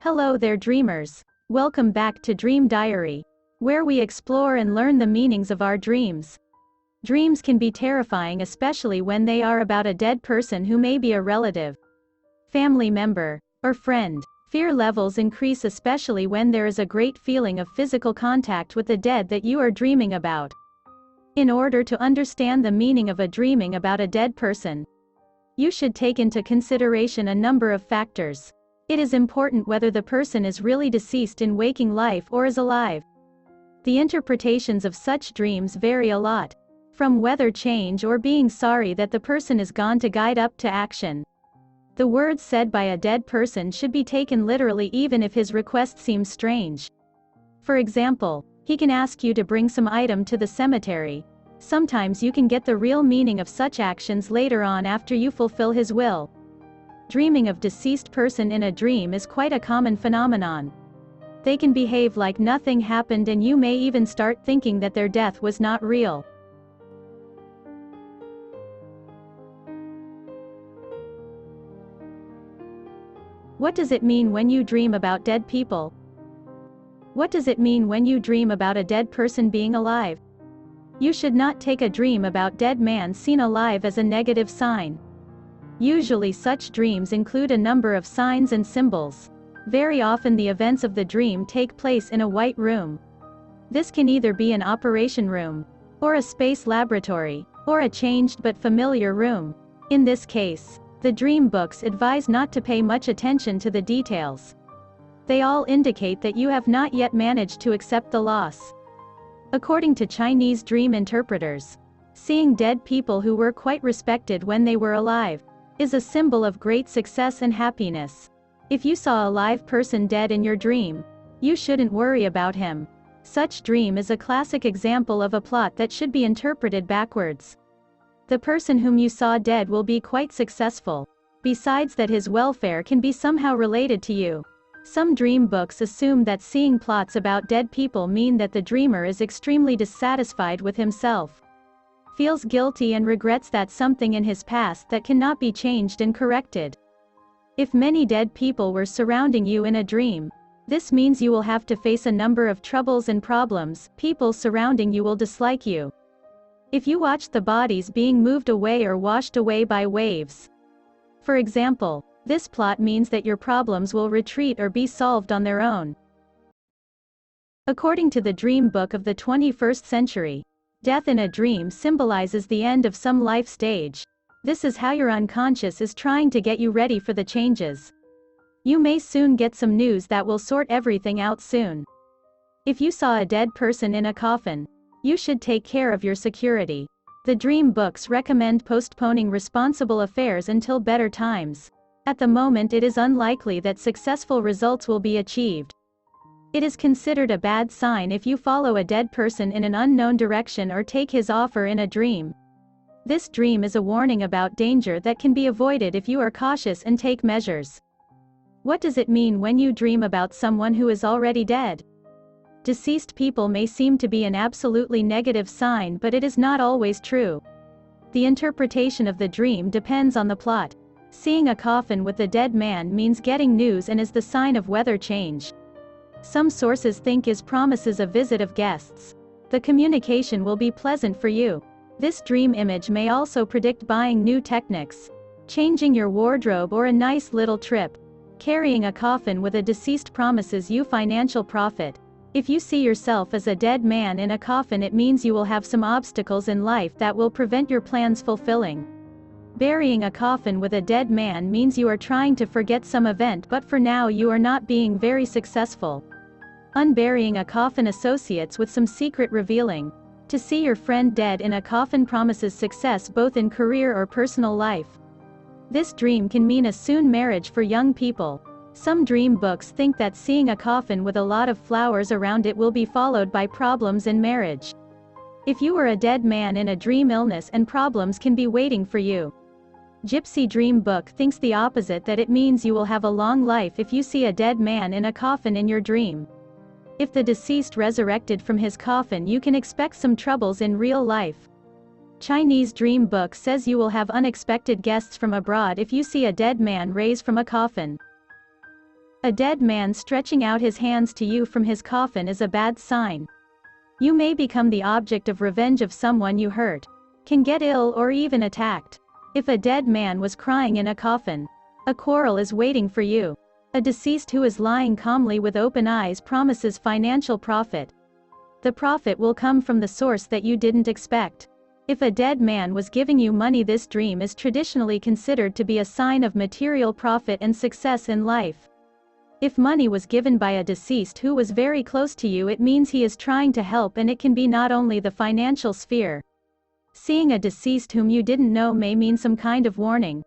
Hello there, dreamers. Welcome back to Dream Diary, where we explore and learn the meanings of our dreams. Dreams can be terrifying, especially when they are about a dead person who may be a relative, family member, or friend. Fear levels increase especially when there is a great feeling of physical contact with the dead that you are dreaming about. In order to understand the meaning of dreaming about a dead person, you should take into consideration a number of factors. It is important whether the person is really deceased in waking life or is alive. The interpretations of such dreams vary a lot, from weather change or being sorry that the person is gone to guide up to action. The words said by a dead person should be taken literally even if his request seems strange. For example, he can ask you to bring some item to the cemetery. Sometimes you can get the real meaning of such actions later on after you fulfill his will. Dreaming of deceased person in a dream is quite a common phenomenon. They can behave like nothing happened and you may even start thinking that their death was not real. What does it mean when you dream about dead people? What does it mean when you dream about a dead person being alive? You should not take a dream about dead man seen alive as a negative sign. Usually such dreams include a number of signs and symbols. Very often the events of the dream take place in a white room. This can either be an operation room, or a space laboratory, or a changed but familiar room. In this case, the dream books advise not to pay much attention to the details. They all indicate that you have not yet managed to accept the loss. According to Chinese dream interpreters, seeing dead people who were quite respected when they were alive is a symbol of great success and happiness. If you saw a live person dead in your dream, you shouldn't worry about him. Such dream is a classic example of a plot that should be interpreted backwards. The person whom you saw dead will be quite successful. Besides that, his welfare can be somehow related to you. Some dream books assume that seeing plots about dead people mean that the dreamer is extremely dissatisfied with himself, feels guilty and regrets that something in his past that cannot be changed and corrected. If many dead people were surrounding you in a dream, this means you will have to face a number of troubles and problems. People surrounding you will dislike you. If you watch the bodies being moved away or washed away by waves, for example, this plot means that your problems will retreat or be solved on their own. According to the dream book of the 21st century, death in a dream symbolizes the end of some life stage. This is how your unconscious is trying to get you ready for the changes. You may soon get some news that will sort everything out soon. If you saw a dead person in a coffin, you should take care of your security. The dream books recommend postponing responsible affairs until better times. At the moment it is unlikely that successful results will be achieved. It is considered a bad sign if you follow a dead person in an unknown direction or take his offer in a dream. This dream is a warning about danger that can be avoided if you are cautious and take measures. What does it mean when you dream about someone who is already dead? Deceased people may seem to be an absolutely negative sign, but it is not always true. The interpretation of the dream depends on the plot. Seeing a coffin with a dead man means getting news and is the sign of weather change. Some sources think it promises a visit of guests. The communication will be pleasant for you. This dream image may also predict buying new techniques, changing your wardrobe, or a nice little trip. Carrying a coffin with a deceased promises you financial profit. If you see yourself as a dead man in a coffin, it means you will have some obstacles in life that will prevent your plans fulfilling. Burying a coffin with a dead man means you are trying to forget some event, but for now you are not being very successful. Unburying a coffin associates with some secret revealing. To see your friend dead in a coffin promises success both in career or personal life. This dream can mean a soon marriage for young people. Some dream books think that seeing a coffin with a lot of flowers around it will be followed by problems in marriage. If you were a dead man in a dream, illness and problems can be waiting for you. Gypsy dream book thinks the opposite, that it means you will have a long life if you see a dead man in a coffin in your dream. If the deceased resurrected from his coffin, you can expect some troubles in real life. Chinese dream book says you will have unexpected guests from abroad if you see a dead man raised from a coffin. A dead man stretching out his hands to you from his coffin is a bad sign. You may become the object of revenge of someone you hurt, can get ill or even attacked. If a dead man was crying in a coffin, a quarrel is waiting for you. A deceased who is lying calmly with open eyes promises financial profit. The profit will come from the source that you didn't expect. If a dead man was giving you money, this dream is traditionally considered to be a sign of material profit and success in life. If money was given by a deceased who was very close to you, it means he is trying to help, and it can be not only the financial sphere. Seeing a deceased whom you didn't know may mean some kind of warning.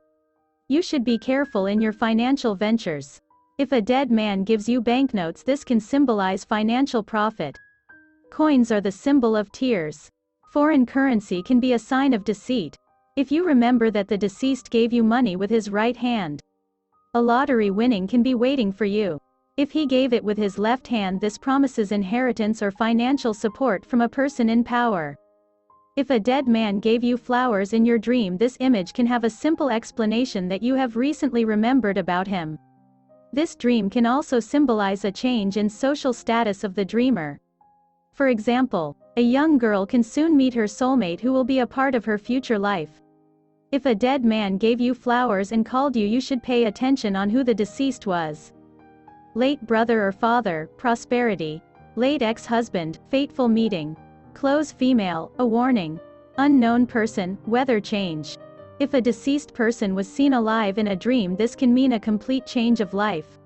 You should be careful in your financial ventures. If a dead man gives you banknotes, this can symbolize financial profit. Coins are the symbol of tears. Foreign currency can be a sign of deceit. If you remember that the deceased gave you money with his right hand, a lottery winning can be waiting for you. If he gave it with his left hand, this promises inheritance or financial support from a person in power. If a dead man gave you flowers in your dream, this image can have a simple explanation that you have recently remembered about him. This dream can also symbolize a change in social status of the dreamer. For example, a young girl can soon meet her soulmate who will be a part of her future life. If a dead man gave you flowers and called you, you should pay attention on who the deceased was. Late brother or father, prosperity. Late ex-husband, fateful meeting. Close female, a warning. Unknown person, weather change. If a deceased person was seen alive in a dream, this can mean a complete change of life.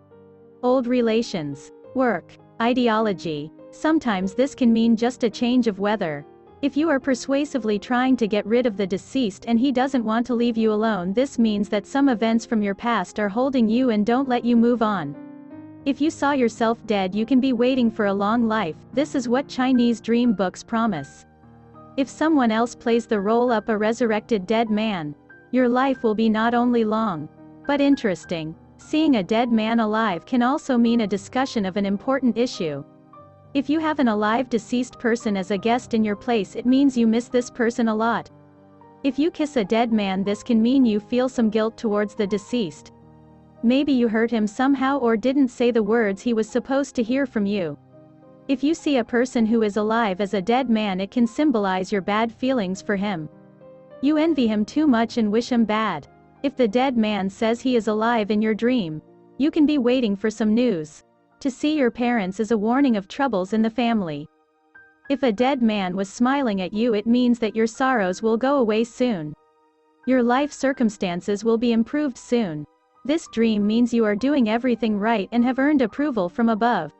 Old relations. Work. Ideology. Sometimes this can mean just a change of weather. If you are persuasively trying to get rid of the deceased and he doesn't want to leave you alone, this means that some events from your past are holding you and don't let you move on. If you saw yourself dead, you can be waiting for a long life. This is what Chinese dream books promise. If someone else plays the role of a resurrected dead man, your life will be not only long, but interesting. Seeing a dead man alive can also mean a discussion of an important issue. If you have an alive deceased person as a guest in your place, it means you miss this person a lot. If you kiss a dead man, this can mean you feel some guilt towards the deceased. Maybe you hurt him somehow or didn't say the words he was supposed to hear from you. If you see a person who is alive as a dead man, it can symbolize your bad feelings for him. You envy him too much and wish him bad. If the dead man says he is alive in your dream, you can be waiting for some news. To see your parents is a warning of troubles in the family. If a dead man was smiling at you, it means that your sorrows will go away soon. Your life circumstances will be improved soon. This dream means you are doing everything right and have earned approval from above.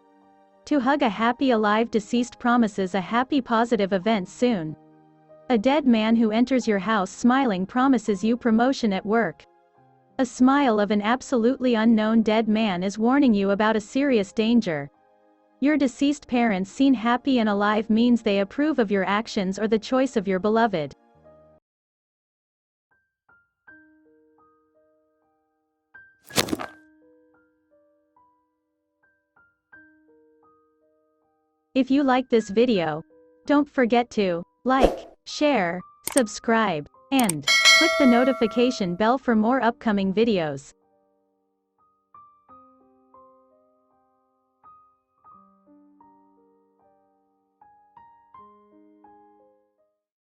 To hug a happy alive deceased promises a happy positive event soon. A dead man who enters your house smiling promises you promotion at work. A smile of an absolutely unknown dead man is warning you about a serious danger. Your deceased parents seen happy and alive means they approve of your actions or the choice of your beloved. If you like this video, don't forget to like, share, subscribe, and click the notification bell for more upcoming videos.